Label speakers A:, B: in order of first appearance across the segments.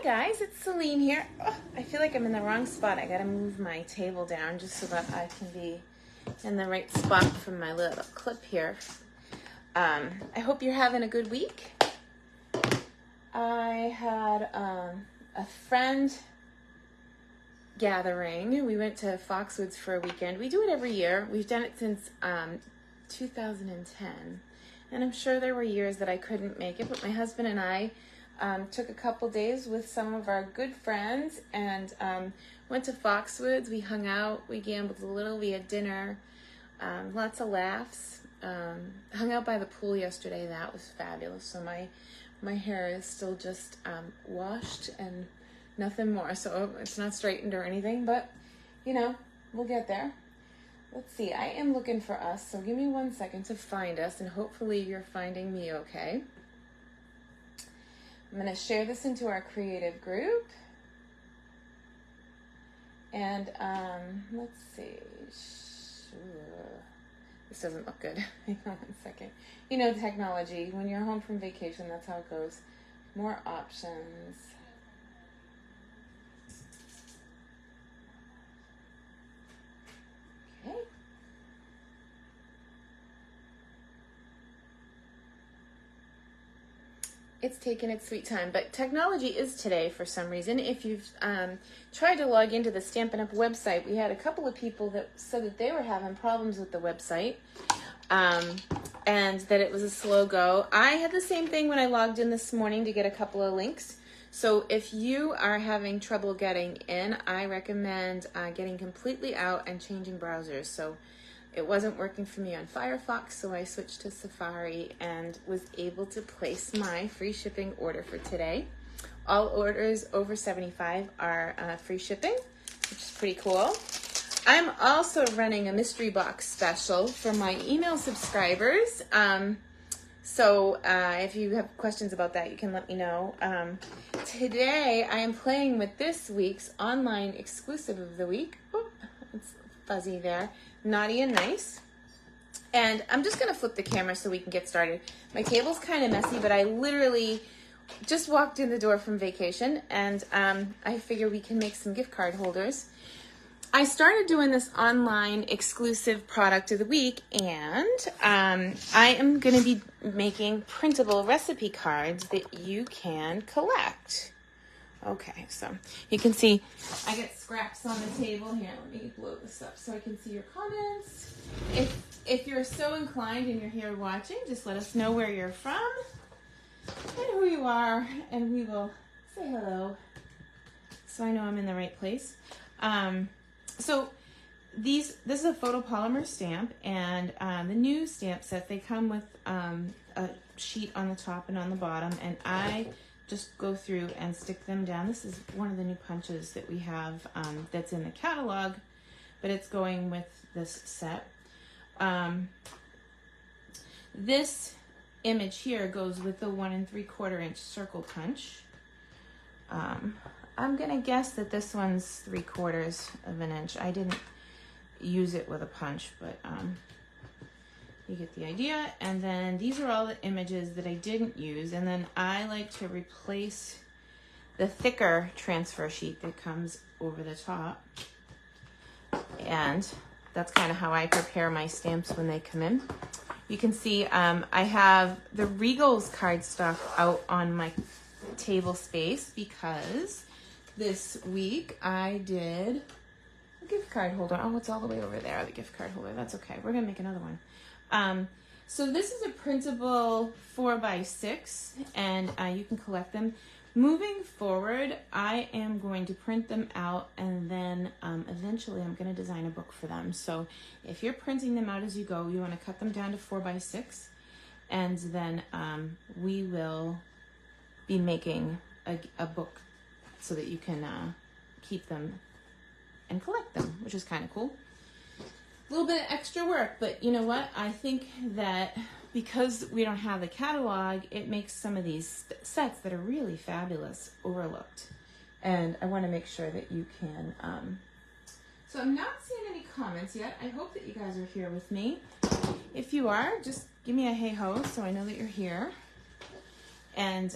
A: guys, it's Celine here. Oh, I feel like I'm in the wrong spot. I gotta move my table down just so that I can be in the right spot for my little clip here. I hope you're having a good week. I had a friend gathering. We went to Foxwoods for a weekend. We do it every year. We've done it since 2010. And I'm sure there were years that I couldn't make it, but my husband and I took a couple days with some of our good friends and went to Foxwoods. We hung out, we gambled a little, we had dinner, lots of laughs. Hung out by the pool yesterday. That was fabulous. So my hair is still just washed and nothing more. So it's not straightened or anything, but you know, we'll get there. Let's see, I am looking for us, so give me 1 second to find us, and hopefully you're finding me okay. I'm going to share this into our creative group. And let's see. This doesn't look good. Hang on 1 second. You know, technology, when you're home from vacation, that's how it goes. More options. Okay. It's taken its sweet time, but technology is today for some reason. If you've tried to log into the Stampin' Up website, we had a couple of people that said that they were having problems with the website and that it was a slow go. I had the same thing when I logged in this morning to get a couple of links. So if you are having trouble getting in, I recommend getting completely out and changing browsers. So it wasn't working for me on Firefox, so I switched to Safari and was able to place my free shipping order for today. All orders over $75 are free shipping, which is pretty cool. I'm also running a mystery box special for my email subscribers. So if you have questions about that, you can let me know. Today, I am playing with this week's online exclusive of the week. Oh, it's fuzzy there. Naughty and Nice. And I'm just going to flip the camera so we can get started. My table's kind of messy, but I literally just walked in the door from vacation, and I figure we can make some gift card holders. I started doing this online exclusive product of the week, and I am going to be making printable recipe cards that you can collect. Okay, so you can see I get scraps on the table here. Let me blow this up so I can see your comments. If you're so inclined and you're here watching, just let us know where you're from and who you are, and we will say hello so I know I'm in the right place. So this is a photopolymer stamp, and the new stamp set, they come with a sheet on the top and on the bottom, and I just go through and stick them down. This is one of the new punches that we have that's in the catalog, but it's going with this set. This image here goes with the 1 3/4 inch circle punch. I'm gonna guess that this one's 3/4 of an inch. I didn't use it with a punch, but you get the idea. And then these are all the images that I didn't use. And then I like to replace the thicker transfer sheet that comes over the top. And that's kind of how I prepare my stamps when they come in. You can see I have the Regal's cardstock out on my table space because this week I did a gift card holder. Oh, it's all the way over there, the gift card holder. That's okay. We're gonna make another one. So this is a printable 4x6, and you can collect them. Moving forward, I am going to print them out, and then eventually I'm going to design a book for them. So if you're printing them out as you go, you want to cut them down to 4x6, and then we will be making a book so that you can keep them and collect them, which is kind of cool. A little bit of extra work, but you know what? I think that because we don't have the catalog, it makes some of these sets that are really fabulous overlooked. And I want to make sure that you can... So I'm not seeing any comments yet. I hope that you guys are here with me. If you are, just give me a hey ho so I know that you're here. And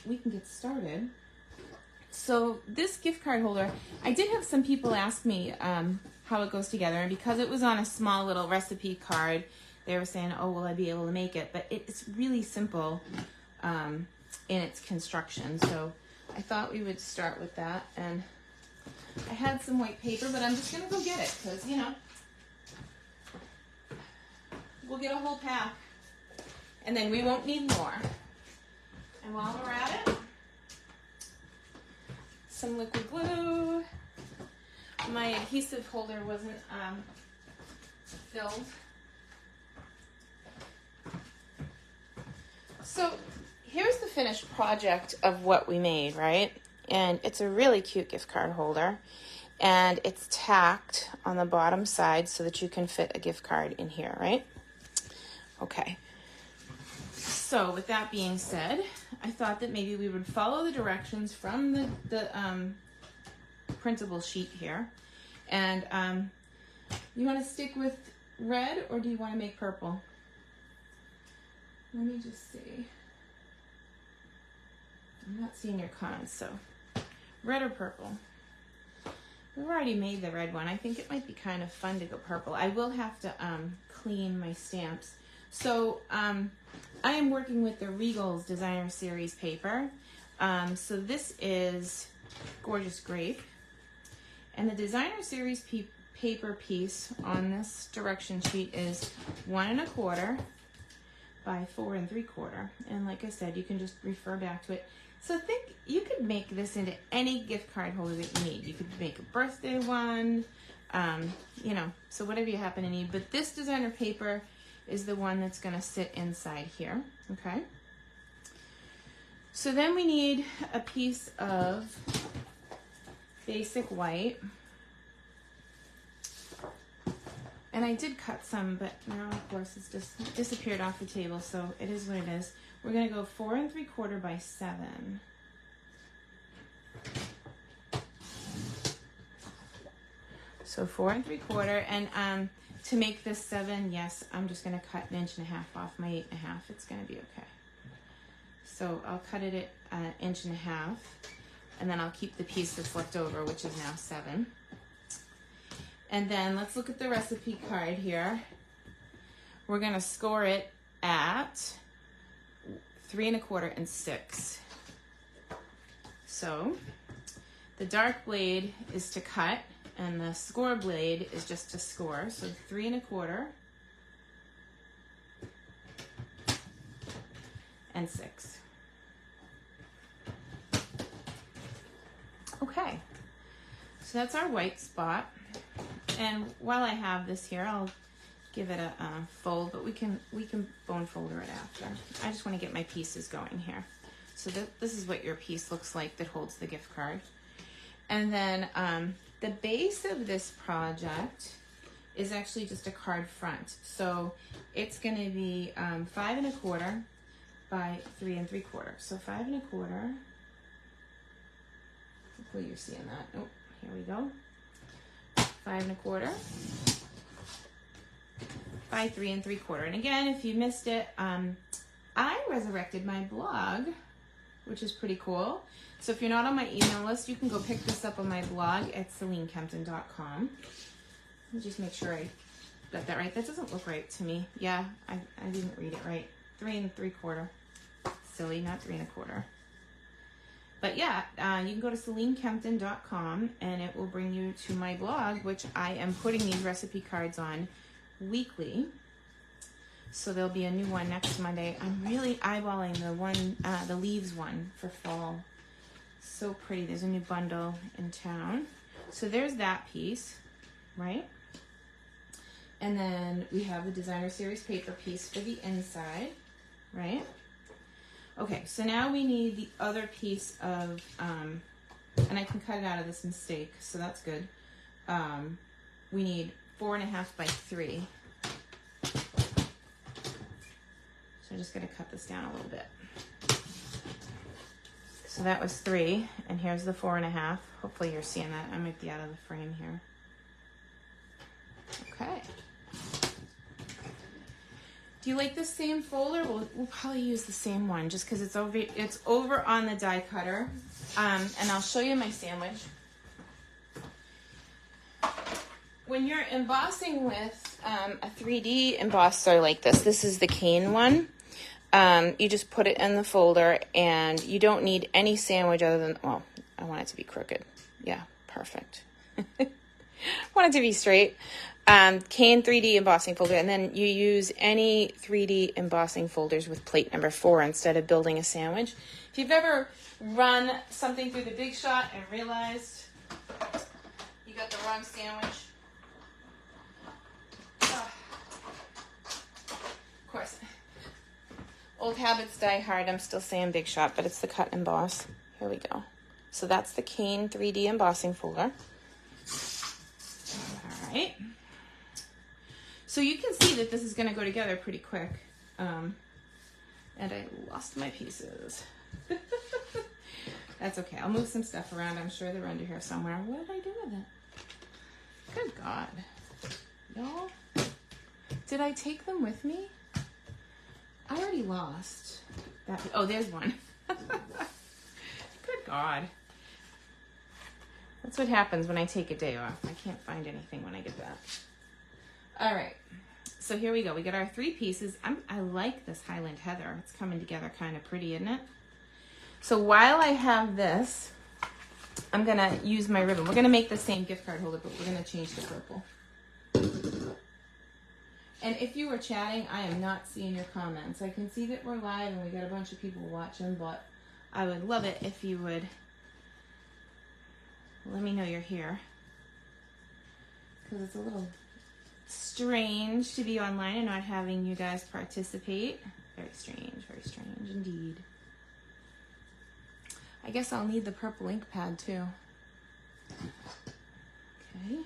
A: we can get started. So this gift card holder, I did have some people ask me how it goes together, and because it was on a small little recipe card, they were saying, oh, will I be able to make it? But it's really simple in its construction, so I thought we would start with that. And I had some white paper, but I'm just going to go get it because, you know, we'll get a whole pack and then we won't need more. And while we're at it, some liquid glue. My adhesive holder wasn't filled. So here's the finished project of what we made, right? And it's a really cute gift card holder. And it's tacked on the bottom side so that you can fit a gift card in here, right? Okay. So with that being said, I thought that maybe we would follow the directions from the printable sheet here. And you want to stick with red or do you want to make purple? Let me just see. I'm not seeing your comments, so red or purple? We've already made the red one. I think it might be kind of fun to go purple. I will have to clean my stamps. So I am working with the Regal's Designer Series paper. So this is Gorgeous Grape. And the Designer Series paper piece on this direction sheet is 1 1/4 by 4 3/4. And like I said, you can just refer back to it. So I think you could make this into any gift card holder that you need. You could make a birthday one, you know, so whatever you happen to need. But this designer paper is the one that's going to sit inside here, okay? So then we need a piece of basic white. And I did cut some, but now, of course, it's just disappeared off the table, so it is what it is. We're going to go 4 3/4 by 7. So 4 3/4, and to make this 7, yes, I'm just going to cut 1 1/2 inches off my 8 1/2. It's going to be okay. So I'll cut it at 1 1/2 inches, and then I'll keep the piece that's left over, which is now 7. And then let's look at the recipe card here. We're going to score it at 3 1/4 and 6. So the dark blade is to cut and the score blade is just to score. So 3 1/4 and 6. Okay, so that's our white spot. And while I have this here, I'll give it a fold, but we can bone folder it after. I just want to get my pieces going here. So this is what your piece looks like that holds the gift card. And then the base of this project is actually just a card front. So it's going to be 5 1/4 by 3 3/4. So 5 1/4. Hopefully you're seeing that. Oh, here we go. 5 1/4 by 3 3/4. And again, if you missed it, I resurrected my blog, which is pretty cool. So if you're not on my email list, you can go pick this up on my blog at CelineKempton.com. Let me just make sure I got that right. That doesn't look right to me. Yeah, I didn't read it right. 3 3/4. Silly, not 3 1/4. But yeah, you can go to CelineKempton.com and it will bring you to my blog, which I am putting these recipe cards on weekly. So there'll be a new one next Monday. I'm really eyeballing the one, the leaves one for fall. So pretty. There's a new bundle in town. So there's that piece, right? And then we have the Designer Series paper piece for the inside, right? Okay, so now we need the other piece of, and I can cut it out of this mistake, so that's good. We need 4 1/2 by 3. So I'm just going to cut this down a little bit. So that was 3, and here's the 4 1/2. Hopefully you're seeing that. I might be out of the frame here. Okay. Do you like the same folder? We'll probably use the same one just because it's over on the die cutter. And I'll show you my sandwich. When you're embossing with a 3D embosser like this is the cane one. You just put it in the folder, and you don't need any sandwich other than, well, I want it to be crooked. Yeah, perfect. Want it to be straight. Cane 3D embossing folder, and then you use any 3D embossing folders with plate number 4 instead of building a sandwich. If you've ever run something through the Big Shot and realized you got the wrong sandwich, of course, old habits die hard. I'm still saying Big Shot, but it's the cut and emboss. Here we go. So that's the cane 3D embossing folder. All right. So you can see that this is going to go together pretty quick. And I lost my pieces. That's okay. I'll move some stuff around. I'm sure they're under here somewhere. What did I do with it? Good God. Y'all, did I take them with me? I already lost that. Oh, there's one. Good God. That's what happens when I take a day off. I can't find anything when I get back. All right, so here we go. We got our 3 pieces. I like this Highland Heather. It's coming together kind of pretty, isn't it? So while I have this, I'm gonna use my ribbon. We're gonna make the same gift card holder, but we're gonna change the purple. And if you were chatting, I am not seeing your comments. I can see that we're live and we got a bunch of people watching, but I would love it if you would let me know you're here. Because it's a little strange to be online and not having you guys participate. Very strange indeed. I guess I'll need the purple ink pad too. Okay.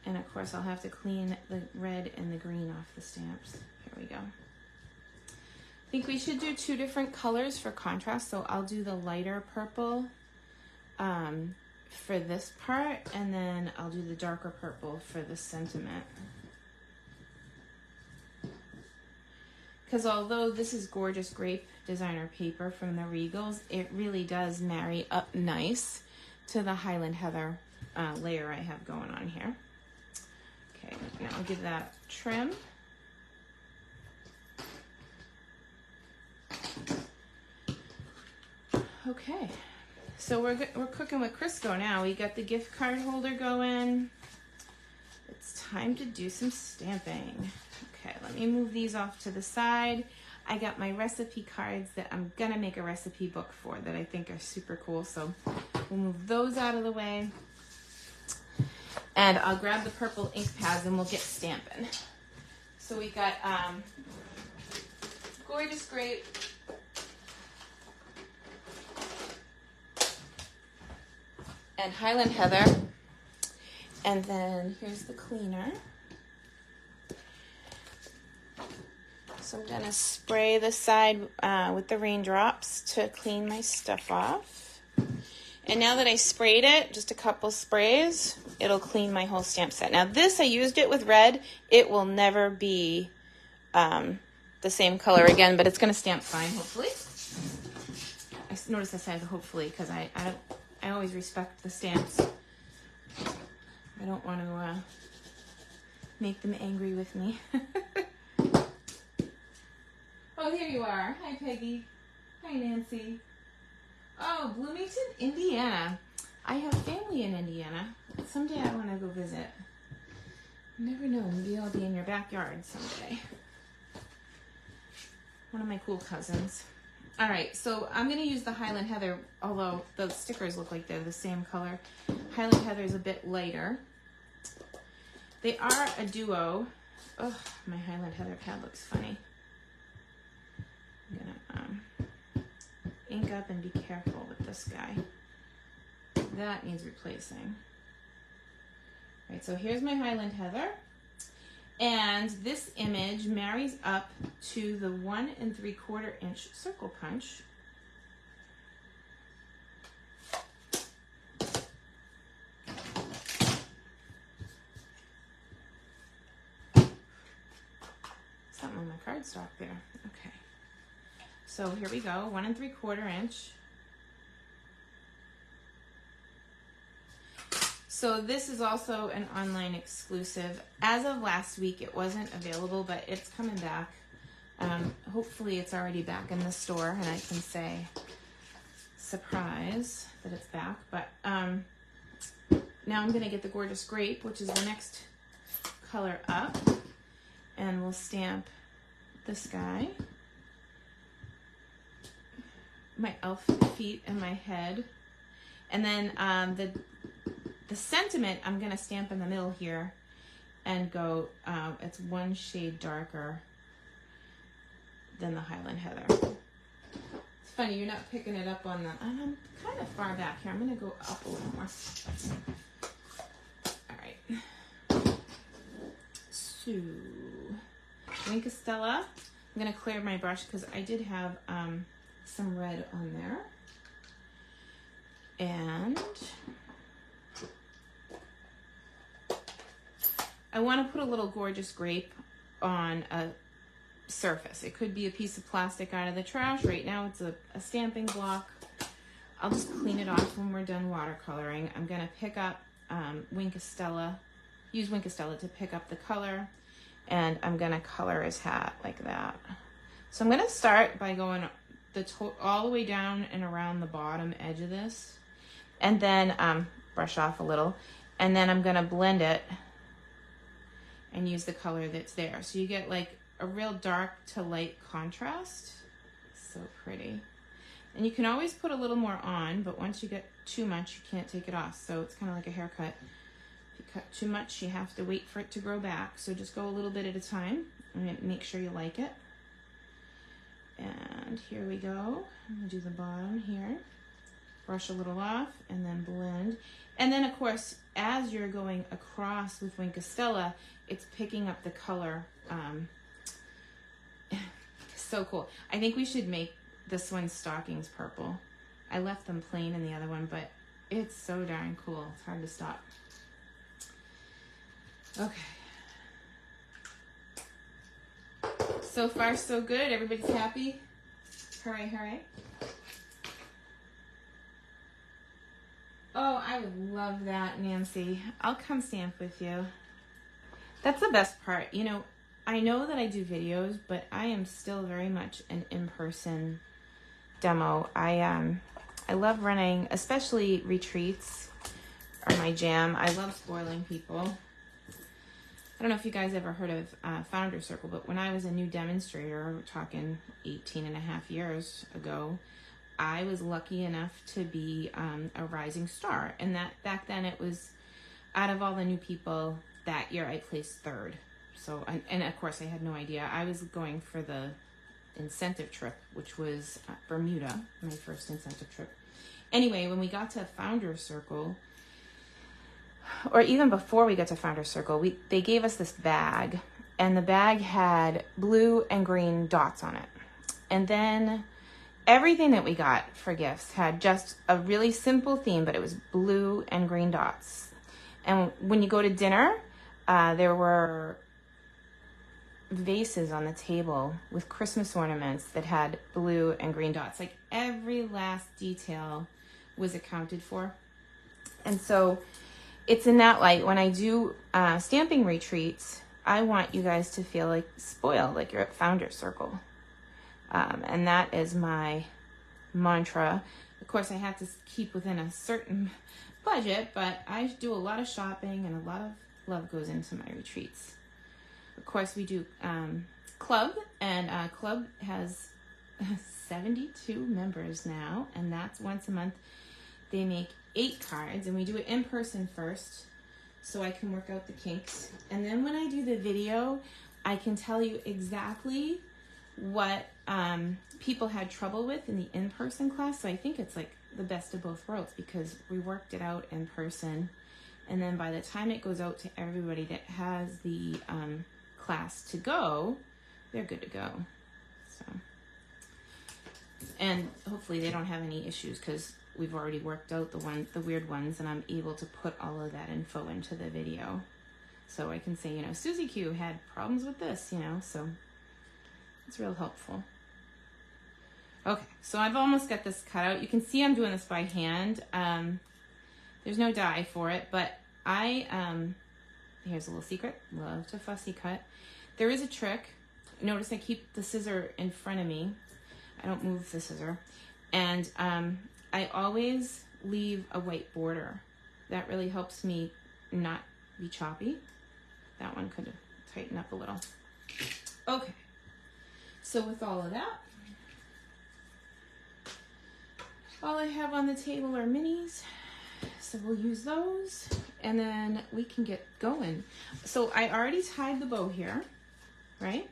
A: And of course I'll have to clean the red and the green off the stamps. Here we go. I think we should do 2 different colors for contrast, so I'll do the lighter purple for this part, and then I'll do the darker purple for the sentiment. Because although this is gorgeous grape designer paper from the Regals, it really does marry up nice to the Highland Heather layer I have going on here. Okay, now I'll give that a trim. Okay, so we're cooking with Crisco now. We got the gift card holder going. It's time to do some stamping. Okay, let me move these off to the side. I got my recipe cards that I'm gonna make a recipe book for that I think are super cool. So we'll move those out of the way. And I'll grab the purple ink pads and we'll get stamping. So we got Gorgeous Grape, and Highland Heather. And then here's the cleaner. So I'm gonna spray the side with the raindrops to clean my stuff off. And now that I sprayed it, just a couple sprays, it'll clean my whole stamp set. Now this, I used it with red. It will never be the same color again, but it's gonna stamp fine, hopefully. I noticed I said hopefully because I always respect the stamps. I don't want to make them angry with me. Oh, here you are. Hi, Peggy. Hi, Nancy. Oh, Bloomington, Indiana. I have family in Indiana. Someday I want to go visit. You never know. Maybe I'll be in your backyard someday. One of my cool cousins. All right, so I'm going to use the Highland Heather, although the stickers look like they're the same color. Highland Heather is a bit lighter. They are a duo. Oh, my Highland Heather pad looks funny. I'm gonna ink up and be careful with this guy. That needs replacing. All right, so here's my Highland Heather. And this image marries up to the 1 3/4 inch circle punch. cardstock there. Okay. So here we go, 1 3/4 inch. So this is also an online exclusive. As of last week, it wasn't available, but it's coming back. Hopefully it's already back in the store and I can say, surprise, that it's back. But now I'm gonna get the Gorgeous Grape, which is the next color up, and we'll stamp this guy, my elf feet and my head. And then the sentiment I'm going to stamp in the middle here and go, it's 1 shade darker than the Highland Heather. It's funny, you're not picking it up on the, I'm kind of far back here. I'm going to go up a little more. All right. So, Winkestella. I'm going to clear my brush because I did have some red on there. And I want to put a little Gorgeous Grape on a surface. It could be a piece of plastic out of the trash. Right now it's a stamping block. I'll just clean it off when we're done watercoloring. I'm going to pick up Winkestella, use Winkestella to pick up the color, and I'm going to color his hat like that. So I'm going to start by going all the way down and around the bottom edge of this, and then brush off a little, and then I'm going to blend it and use the color that's there. So you get like a real dark to light contrast. So pretty. And you can always put a little more on, but once you get too much, you can't take it off. So it's kind of like a haircut. If you cut too much, you have to wait for it to grow back. So just go a little bit at a time and make sure you like it. And here we go. I'm gonna do the bottom here. Brush a little off and then blend. And then of course, as you're going across with Winkestella, it's picking up the color. So cool. I think we should make this one's stockings purple. I left them plain in the other one, but it's so darn cool. It's hard to stop. Okay. So far, so good. Everybody's happy. Hooray, hooray. Oh, I would love that, Nancy. I'll come stamp with you. That's the best part. You know, I know that I do videos, but I am still very much an in-person demo. I love running, especially retreats are my jam. I love spoiling people. I don't know if you guys ever heard of Founder Circle, but when I was a new demonstrator, we're talking 18.5 years ago, I was lucky enough to be a rising star. And that back then it was, out of all the new people that year, I placed 3rd. So, and of course I had no idea. I was going for the incentive trip, which was Bermuda, my first incentive trip. Anyway, when we got to Founder Circle, or even before we got to Founder Circle, they gave us this bag, and the bag had blue and green dots on it. And then everything that we got for gifts had just a really simple theme, but it was blue and green dots. And when you go to dinner, there were vases on the table with Christmas ornaments that had blue and green dots. Like every last detail was accounted for. And so it's in that light, when I do stamping retreats, I want you guys to feel like spoiled, like you're at Founder Circle. And that is my mantra. Of course, I have to keep within a certain budget, but I do a lot of shopping and a lot of love goes into my retreats. Of course, we do club, and club has 72 members now, and that's once a month. They make 8 cards, and we do it in person first, so I can work out the kinks. And then when I do the video, I can tell you exactly what people had trouble with in the in-person class. So I think it's like the best of both worlds, because we worked it out in person, and then by the time it goes out to everybody that has the class to go, they're good to go. So, and hopefully they don't have any issues, because we've already worked out the weird ones, and I'm able to put all of that info into the video. So I can say, you know, Susie Q had problems with this, you know, so It's real helpful. Okay, so I've almost got this cut out. You can see I'm doing this by hand. There's no die for it, but here's a little secret. Love to fussy cut. There is a trick. Notice I keep the scissor in front of me. I don't move the scissor. And I always leave a white border. That really helps me not be choppy. That one could tighten up a little. Okay, so with all of that, all I have on the table are minis, so we'll use those, and then we can get going. So I already tied the bow here, right?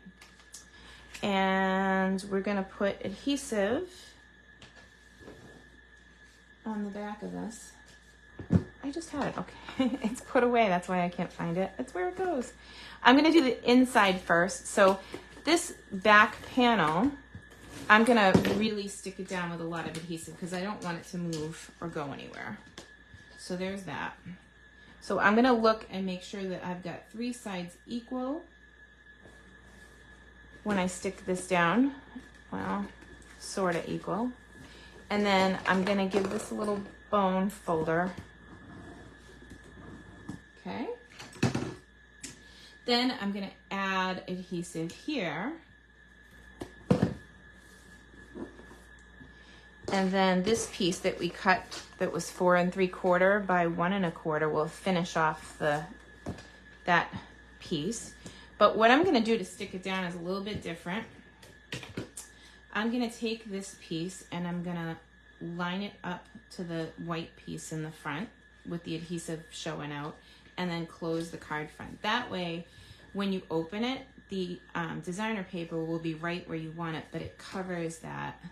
A: And we're gonna put adhesive on the back of this. I just had it, okay. It's put away, that's why I can't find it. It's where it goes. I'm gonna do the inside first. So this back panel, I'm gonna really stick it down with a lot of adhesive because I don't want it to move or go anywhere. So there's that. So I'm gonna look and make sure that I've got 3 sides equal when I stick this down. Well, sort of equal. And then I'm gonna give this a little bone folder. Okay. Then I'm gonna add adhesive here. And then this piece that we cut that was 4 3/4 by 1 1/4 will finish off that piece. But what I'm gonna do to stick it down is a little bit different. I'm gonna take this piece and I'm gonna line it up to the white piece in the front with the adhesive showing out, and then close the card front. That way, when you open it, the designer paper will be right where you want it, but it covers that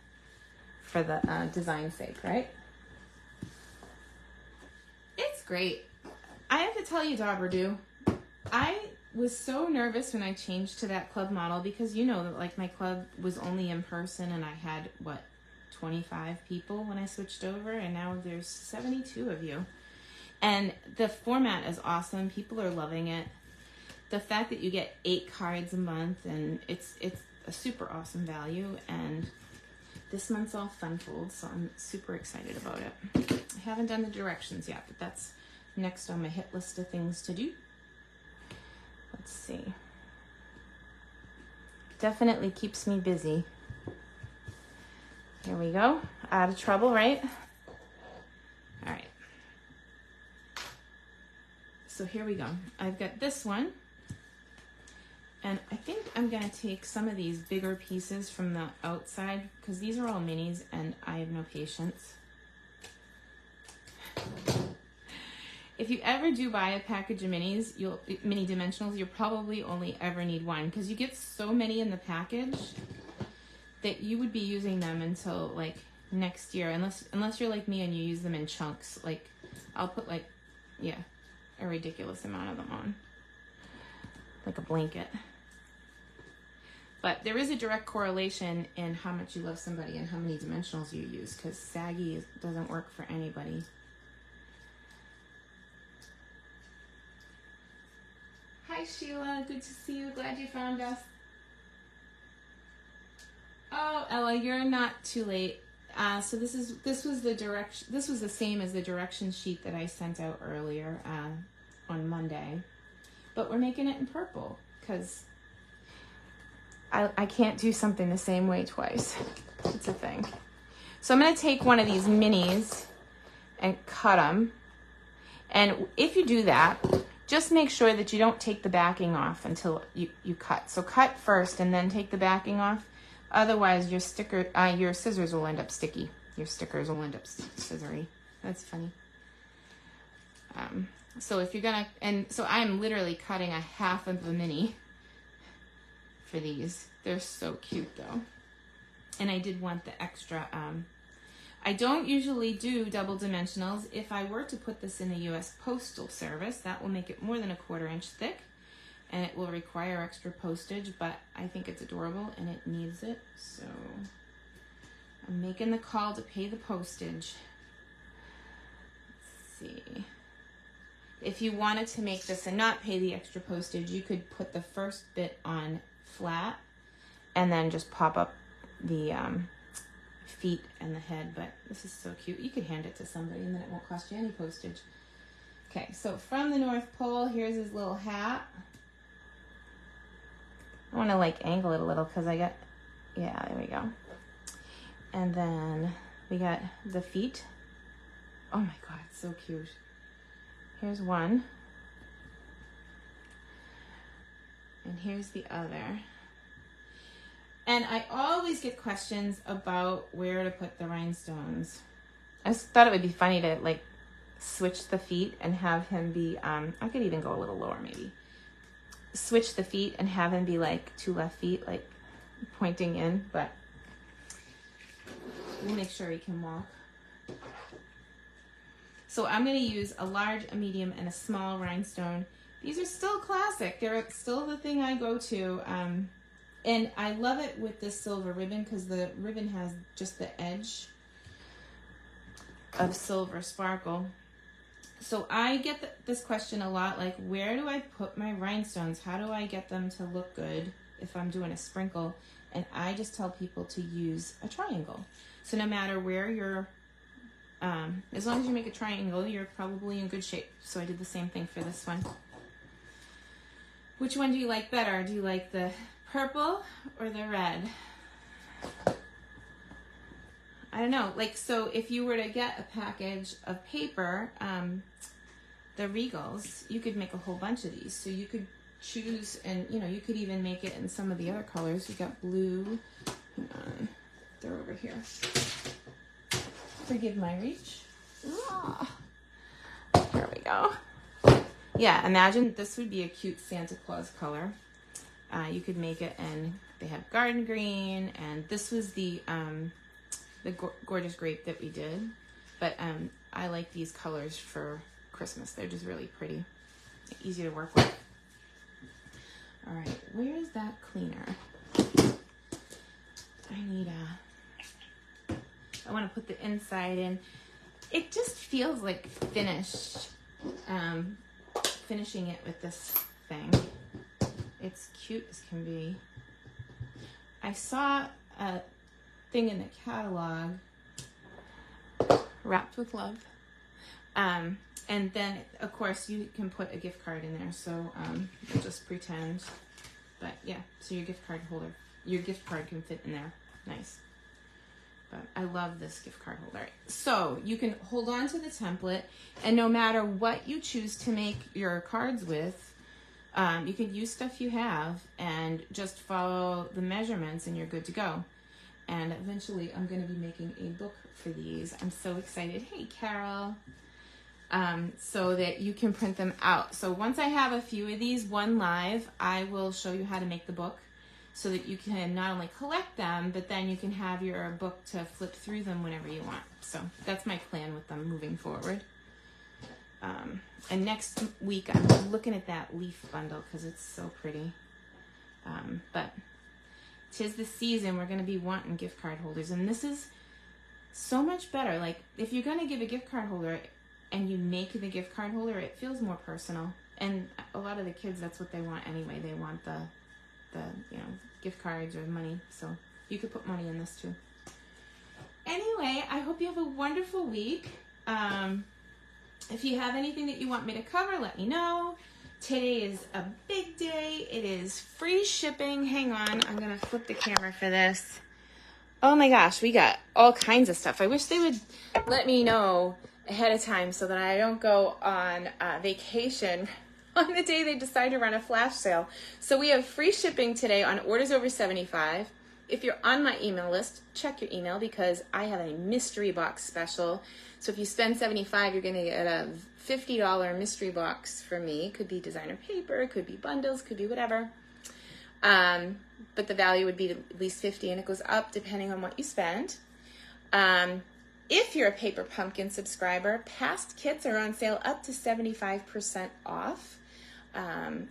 A: for the design's sake, right? It's great. I have to tell you, Dobberdo, I was so nervous when I changed to that club model because you know that like my club was only in person and I had, what, 25 people when I switched over, and now there's 72 of you. And the format is awesome. People are loving it. The fact that you get 8 cards a month, and it's a super awesome value. And this month's all fun fold, so I'm super excited about it. I haven't done the directions yet, but that's next on my hit list of things to do. Let's see. Definitely keeps me busy. Here we go. Out of trouble, right? All right. So here we go. I've got this one. And I think I'm gonna take some of these bigger pieces from the outside because these are all minis and I have no patience. If you ever do buy a package of minis, mini dimensionals, you'll probably only ever need one because you get so many in the package that you would be using them until like next year, unless you're like me and you use them in chunks. Like I'll put like, yeah, a ridiculous amount of them on, like a blanket. But there is a direct correlation in how much you love somebody and how many dimensionals you use, because saggy doesn't work for anybody. Hi Sheila, good to see you. Glad you found us. Oh, Ella, you're not too late. So this was the same as the direction sheet that I sent out earlier on Monday, but we're making it in purple because I can't do something the same way twice. It's a thing. So I'm going to take one of these minis and cut them. And if you do that, just make sure that you don't take the backing off until you cut. So cut first and then take the backing off. Otherwise, your scissors will end up sticky. Your stickers will end up scissory. That's funny. So if you're gonna, and so I'm literally cutting a half of a mini for these. They're so cute though. And I did want the extra, I don't usually do double dimensionals. If I were to put this in the US Postal Service, that will make it more than 1/4 inch thick. And it will require extra postage, but I think it's adorable and it needs it. So I'm making the call to pay the postage. Let's see. If you wanted to make this and not pay the extra postage, you could put the first bit on flat and then just pop up the feet and the head. But this is so cute. You could hand it to somebody and then it won't cost you any postage. Okay, so from the North Pole, here's his little hat. I want to like angle it a little because I got, yeah, there we go. And then we got the feet. Oh my God, it's so cute. Here's one. And here's the other. And I always get questions about where to put the rhinestones. I just thought it would be funny to like switch the feet and have him be, I could even go a little lower maybe. Switch the feet and have him be like 2 left feet, like pointing in, but we'll make sure he can walk. So I'm going to use a large, a medium, and a small rhinestone. These are still classic. They're still the thing I go to. And I love it with this silver ribbon because the ribbon has just the edge of silver sparkle. So I get this question a lot, like, where do I put my rhinestones? How do I get them to look good if I'm doing a sprinkle? And I just tell people to use a triangle. So no matter where you're, as long as you make a triangle, you're probably in good shape. So I did the same thing for this one. Which one do you like better? Do you like the purple or the red? I don't know. Like, so if you were to get a package of paper, the Regals, you could make a whole bunch of these. So you could choose, and you know, you could even make it in some of the other colors. You got blue. Hang on. They're over here. Forgive my reach. Ah. There we go. Yeah, imagine this would be a cute Santa Claus color. You could make it, and they have garden green, and this was the gorgeous grape that we did. But I like these colors for Christmas. They're just really pretty, easy to work with. All right, where is that cleaner? I want to put the inside in. It just feels like finished. Finishing it with this thing. It's cute as can be. I saw a thing in the catalog, wrapped with love. And then, of course, you can put a gift card in there. So we'll just pretend. But yeah, so your gift card holder, your gift card can fit in there. Nice. But I love this gift card holder. So you can hold on to the template, and no matter what you choose to make your cards with, you could use stuff you have and just follow the measurements and you're good to go. And eventually I'm going to be making a book for these. I'm so excited. Hey, Carol. So that you can print them out. So once I have a few of these, one live, I will show you how to make the book so that you can not only collect them, but then you can have your book to flip through them whenever you want. So that's my plan with them moving forward. And next week, I'm looking at that leaf bundle because it's so pretty. But 'tis the season, we're going to be wanting gift card holders. And this is so much better. Like, if you're going to give a gift card holder and you make the gift card holder, it feels more personal. And a lot of the kids, that's what they want anyway. They want the gift cards or money. So you could put money in this too. Anyway, I hope you have a wonderful week. If you have anything that you want me to cover, let me know. Today is a big day. It is free shipping. Hang on, I'm gonna flip the camera for this. Oh my gosh, we got all kinds of stuff. I wish they would let me know ahead of time so that I don't go on vacation on the day they decide to run a flash sale. So we have free shipping today on orders over $75. If you're on my email list, check your email because I have a mystery box special. So if you spend $75, you're going to get a $50 mystery box from me. Could be designer paper, could be bundles, could be whatever. But the value would be at least $50, and it goes up depending on what you spend. If you're a Paper Pumpkin subscriber, past kits are on sale up to 75% off.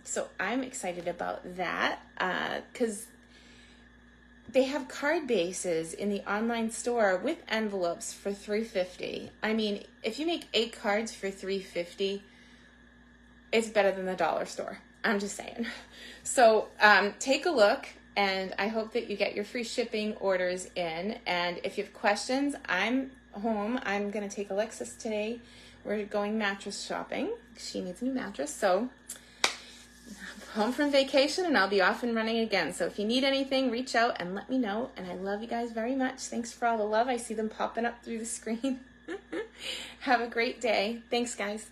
A: So I'm excited about that because they have card bases in the online store with envelopes for $3.50. I mean, if you make 8 cards for $3.50, it's better than the dollar store. I'm just saying. So take a look. And I hope that you get your free shipping orders in. And if you have questions, I'm home. I'm going to take Alexis today. We're going mattress shopping. She needs a new mattress. So I'm home from vacation and I'll be off and running again. So if you need anything, reach out and let me know. And I love you guys very much. Thanks for all the love. I see them popping up through the screen. Have a great day. Thanks, guys.